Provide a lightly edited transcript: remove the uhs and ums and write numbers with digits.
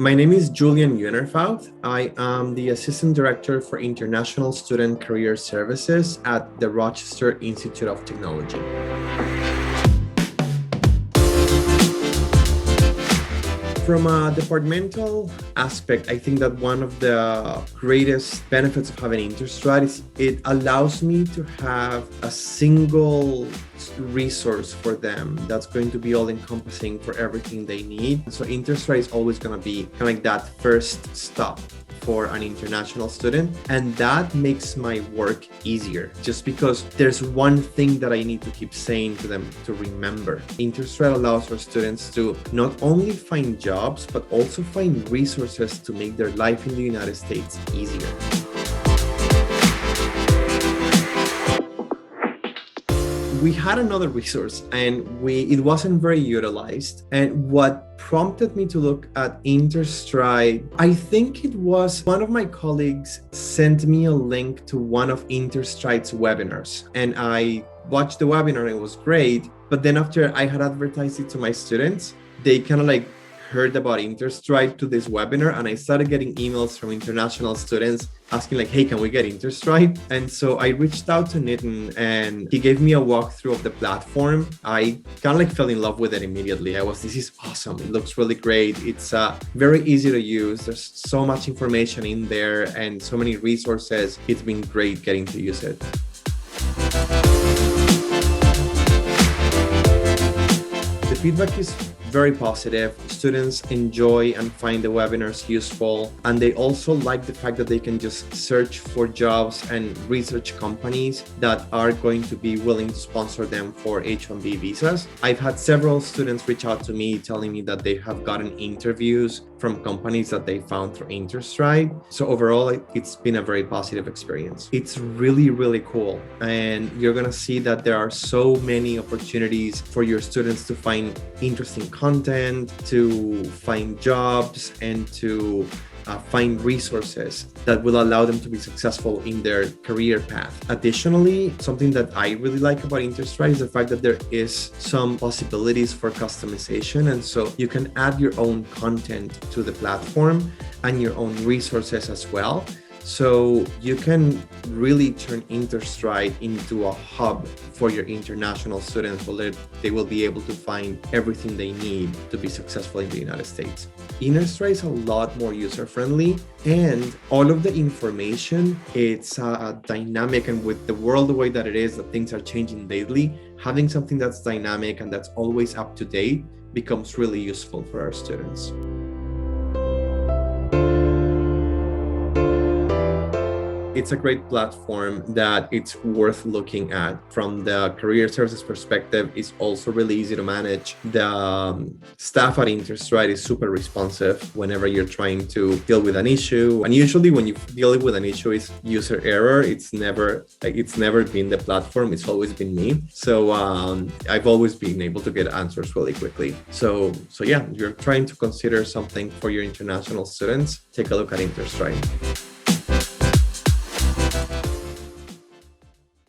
My name is Julian Unerfout. I am the Assistant Director for International Student Career Services at the Rochester Institute of Technology. From a departmental aspect, I think that one of the greatest benefits of having Interstride is it allows me to have a single resource for them that's going to be all encompassing for everything they need. So Interstride is always going to be kind of like that first stop for an international student, and that makes my work easier just because there's one thing that I need to keep saying to them to remember. Interstride allows our students to not only find jobs but also find resources to make their life in the United States easier. We had another resource and it wasn't very utilized. And what prompted me to look at Interstride, I think it was one of my colleagues sent me a link to one of Interstride's webinars. And I watched the webinar and it was great. But then after I had advertised it to my students, they kind of like heard about Interstride to this webinar, and I started getting emails from international students asking like, hey, can we get Interstride? And so I reached out to Nitin and he gave me a walkthrough of the platform. I kind of like fell in love with it immediately. This is awesome. It looks really great. It's very easy to use. There's so much information in there and so many resources. It's been great getting to use it. The feedback is very positive. Students enjoy and find the webinars useful, and they also like the fact that they can just search for jobs and research companies that are going to be willing to sponsor them for H-1B visas. I've had several students reach out to me telling me that they have gotten interviews from companies that they found through Interstride. So overall, it's been a very positive experience. It's really, really cool. And you're gonna see that there are so many opportunities for your students to find interesting content, to find jobs, and to find resources that will allow them to be successful in their career path. Additionally, something that I really like about Interstride is the fact that there is some possibilities for customization. And so you can add your own content to the platform and your own resources as well. So you can really turn Interstride into a hub for your international students where they will be able to find everything they need to be successful in the United States. Interstride is a lot more user-friendly, and all of the information, it's dynamic, and with the world the way that it is, that things are changing daily, having something that's dynamic and that's always up to date becomes really useful for our students. It's a great platform that it's worth looking at. From the career services perspective, it's also really easy to manage. The staff at Interstride is super responsive whenever you're trying to deal with an issue. And usually when you deal with an issue, it's user error. It's never been the platform. It's always been me. So I've always been able to get answers really quickly. So yeah, you're trying to consider something for your international students, take a look at Interstride.